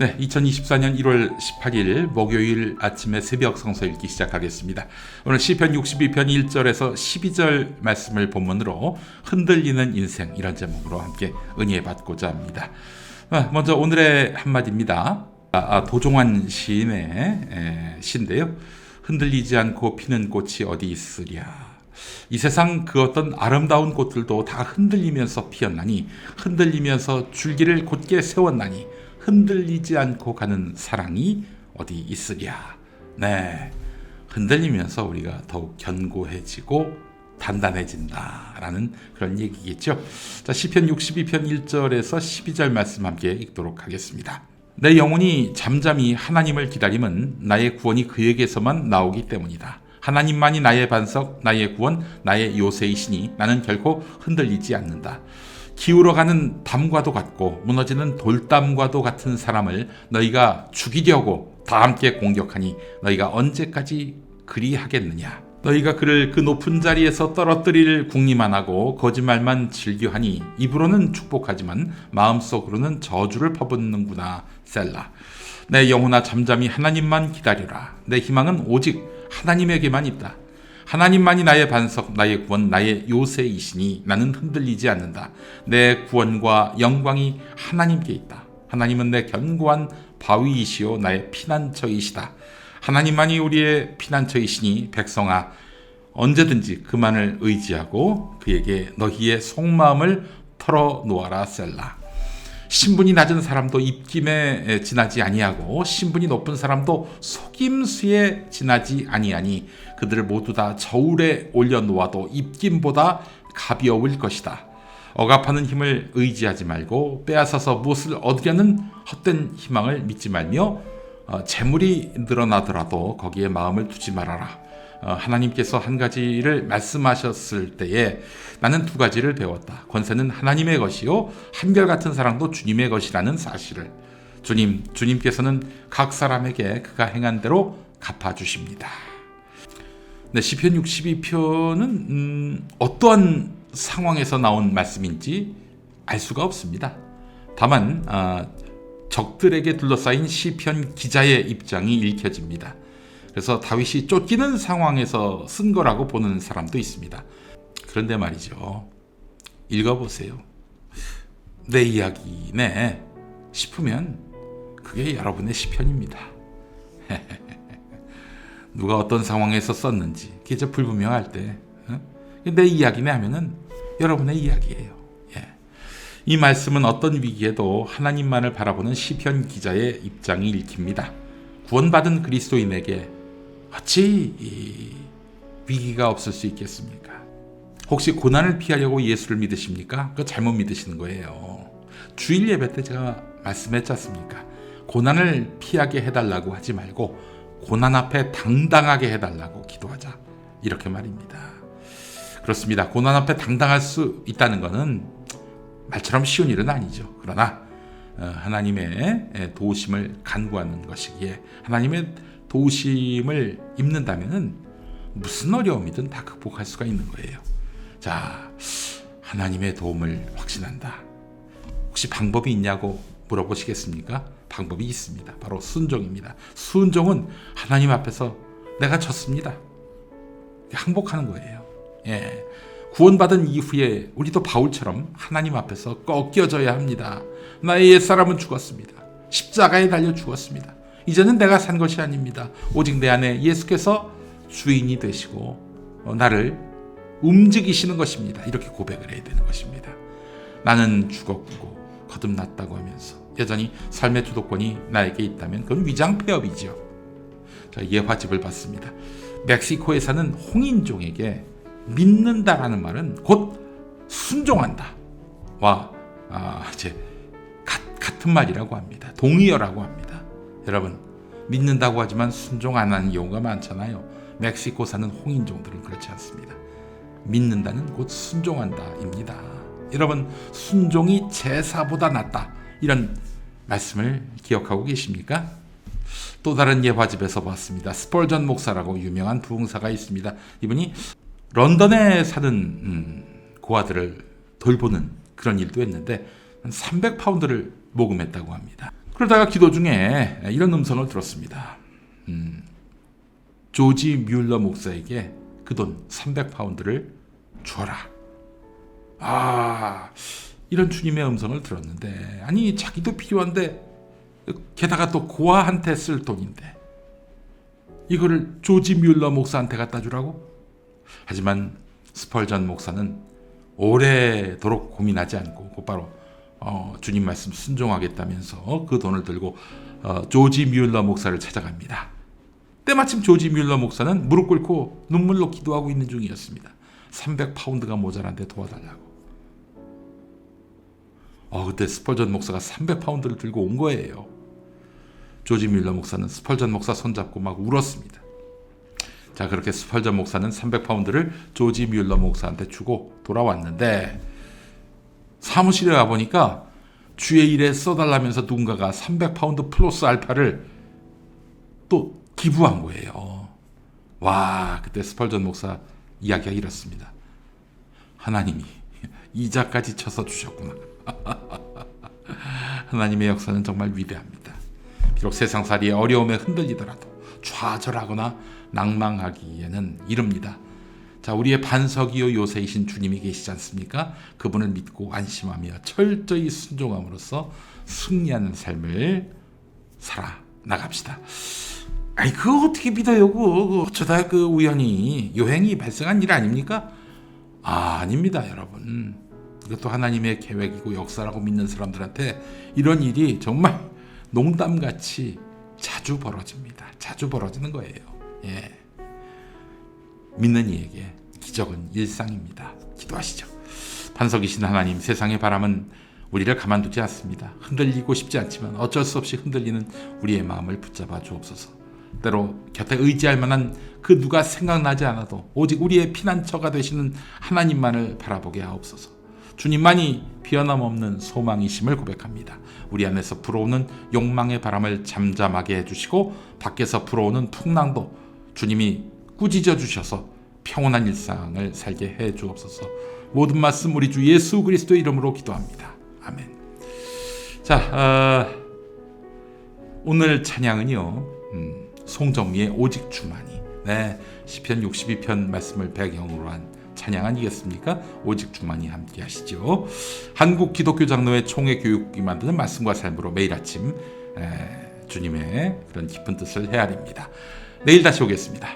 네, 2024년 1월 18일 목요일 아침에 새벽 성서 읽기 시작하겠습니다. 오늘 시편 62편 1절에서 12절 말씀을 본문으로 흔들리는 인생, 이런 제목으로 함께 은혜 받고자 합니다. 먼저 오늘의 한마디입니다. 도종환 시인의 시인데요. 흔들리지 않고 피는 꽃이 어디 있으랴. 이 세상 그 어떤 아름다운 꽃들도 다 흔들리면서 피었나니, 흔들리면서 줄기를 곧게 세웠나니, 흔들리지 않고 가는 사랑이 어디 있으랴. 네, 흔들리면서 우리가 더욱 견고해지고 단단해진다라는 그런 얘기겠죠. 자, 시편 62편 1절에서 12절 말씀 함께 읽도록 하겠습니다. 내 영혼이 잠잠히 하나님을 기다림은 나의 구원이 그에게서만 나오기 때문이다. 하나님만이 나의 반석, 나의 구원, 나의 요새이시니 나는 결코 흔들리지 않는다. 기울어가는 담과도 같고 무너지는 돌담과도 같은 사람을 너희가 죽이려고 다 함께 공격하니 너희가 언제까지 그리하겠느냐. 너희가 그를 그 높은 자리에서 떨어뜨릴 궁리만 하고 거짓말만 즐겨하니 입으로는 축복하지만 마음속으로는 저주를 퍼붓는구나. 셀라. 내 영혼아 잠잠히 하나님만 기다려라. 내 희망은 오직 하나님에게만 있다. 하나님만이 나의 반석, 나의 구원, 나의 요새이시니 나는 흔들리지 않는다. 내 구원과 영광이 하나님께 있다. 하나님은 내 견고한 바위이시오 나의 피난처이시다. 하나님만이 우리의 피난처이시니 백성아 언제든지 그만을 의지하고 그에게 너희의 속마음을 털어놓아라. 셀라. 신분이 낮은 사람도 입김에 지나지 아니하고 신분이 높은 사람도 속임수에 지나지 아니하니 그들을 모두 다 저울에 올려놓아도 입김보다 가벼울 것이다. 억압하는 힘을 의지하지 말고 빼앗아서 무엇을 얻으려는 헛된 희망을 믿지 말며 재물이 늘어나더라도 거기에 마음을 두지 말아라. 하나님께서 한 가지를 말씀하셨을 때에 나는 두 가지를 배웠다. 권세는 하나님의 것이요 한결같은 사랑도 주님의 것이라는 사실을. 주님께서는 각 사람에게 그가 행한 대로 갚아주십니다. 네, 시편 62편은 어떠한 상황에서 나온 말씀인지 알 수가 없습니다. 다만 적들에게 둘러싸인 시편 기자의 입장이 읽혀집니다. 그래서 다윗이 쫓기는 상황에서 쓴 거라고 보는 사람도 있습니다. 그런데 말이죠. 읽어보세요. 내 이야기네 싶으면 그게 여러분의 시편입니다. 누가 어떤 상황에서 썼는지 그게 저 불분명할 때 내 이야기네 하면은 여러분의 이야기예요. 이 말씀은 어떤 위기에도 하나님만을 바라보는 시편 기자의 입장이 읽힙니다. 구원받은 그리스도인에게 어찌 위기가 없을 수 있겠습니까? 혹시 고난을 피하려고 예수를 믿으십니까? 그거 잘못 믿으시는 거예요. 주일 예배 때 제가 말씀했지 않습니까? 고난을 피하게 해달라고 하지 말고 고난 앞에 당당하게 해달라고 기도하자. 이렇게 말입니다. 그렇습니다. 고난 앞에 당당할 수 있다는 것은 말처럼 쉬운 일은 아니죠. 그러나 하나님의 도우심을 간구하는 것이기에 하나님의 도우심을 입는다면 무슨 어려움이든 다 극복할 수가 있는 거예요. 자, 하나님의 도움을 확신한다. 혹시 방법이 있냐고 물어보시겠습니까? 방법이 있습니다. 바로 순종입니다. 순종은 하나님 앞에서 내가 졌습니다. 항복하는 거예요. 구원받은 이후에 우리도 바울처럼 하나님 앞에서 꺾여져야 합니다. 나의 옛사람은 죽었습니다. 십자가에 달려 죽었습니다. 이제는 내가 산 것이 아닙니다. 오직 내 안에 예수께서 주인이 되시고 나를 움직이시는 것입니다. 이렇게 고백을 해야 되는 것입니다. 나는 죽었고 거듭났다고 하면서 여전히 삶의 주도권이 나에게 있다면 그건 위장폐업이죠. 예화집을 봤습니다. 멕시코에 사는 홍인종에게 믿는다라는 말은 곧 순종한다 와 같은 말이라고 합니다. 동의어라고 합니다. 여러분, 믿는다고 하지만 순종 안 하는 경우가 많잖아요. 멕시코 사는 홍인종들은 그렇지 않습니다. 믿는다는 곧 순종한다입니다. 여러분, 순종이 제사보다 낫다, 이런 말씀을 기억하고 계십니까? 또 다른 예화집에서 봤습니다. 스펄전 목사라고 유명한 부흥사가 있습니다. 이분이 런던에 사는 고아들을 돌보는 그런 일도 했는데 300파운드를 모금했다고 합니다. 그러다가 기도 중에 이런 음성을 들었습니다. 조지 뮬러 목사에게 그 돈 300파운드를 주어라. 이런 주님의 음성을 들었는데, 아니 자기도 필요한데 게다가 또 고아한테 쓸 돈인데 이거를 조지 뮬러 목사한테 갖다 주라고? 하지만 스펄전 목사는 오래도록 고민하지 않고 곧바로 주님 말씀 순종하겠다면서 그 돈을 들고 조지 뮬러 목사를 찾아갑니다. 때마침 조지 뮬러 목사는 무릎 꿇고 눈물로 기도하고 있는 중이었습니다. 300파운드가 모자란데 도와달라고. 그때 스펄전 목사가 300파운드를 들고 온 거예요. 조지 뮬러 목사는 스펄전 목사 손잡고 막 울었습니다. 자, 그렇게 스펄전 목사는 300파운드를 조지 뮬러 목사한테 주고 돌아왔는데, 사무실에 와보니까 주의 일에 써달라면서 누군가가 300파운드 플러스 알파를 또 기부한 거예요. 그때 스펄전 목사 이야기가 이렇습니다. 하나님이 이자까지 쳐서 주셨구나. 하나님의 역사는 정말 위대합니다. 비록 세상살이의 어려움에 흔들리더라도 좌절하거나 낭망하기에는 이릅니다. 자, 우리의 반석이요 요새이신 주님이 계시지 않습니까? 그분을 믿고 안심하며 철저히 순종함으로써 승리하는 삶을 살아나갑시다. 그거 어떻게 믿어요? 어쩌다 우연히 요행이 발생한 일 아닙니까? 아닙니다, 여러분. 이것도 하나님의 계획이고 역사라고 믿는 사람들한테 이런 일이 정말 농담같이 자주 벌어집니다. 자주 벌어지는 거예요. 믿는 이에게 기적은 일상입니다. 기도하시죠. 반석이신 하나님, 세상의 바람은 우리를 가만두지 않습니다. 흔들리고 싶지 않지만 어쩔 수 없이 흔들리는 우리의 마음을 붙잡아 주옵소서. 때로 곁에 의지할 만한 그 누가 생각나지 않아도 오직 우리의 피난처가 되시는 하나님만을 바라보게 하옵소서. 주님만이 변함없는 소망이심을 고백합니다. 우리 안에서 불어오는 욕망의 바람을 잠잠하게 해주시고 밖에서 불어오는 풍랑도 주님이 꾸짖어 주셔서 평온한 일상을 살게 해 주옵소서. 모든 말씀 우리 주 예수 그리스도의 이름으로 기도합니다. 아멘. 자, 오늘 찬양은요, 송정미의 오직 주만이, 시편 62편 말씀을 배경으로 한 찬양 아니겠습니까? 오직 주만이 함께 하시죠. 한국 기독교 장로회 총회 교육이 만드는 말씀과 삶으로 매일 아침 주님의 그런 깊은 뜻을 헤아립니다. 내일 다시 오겠습니다.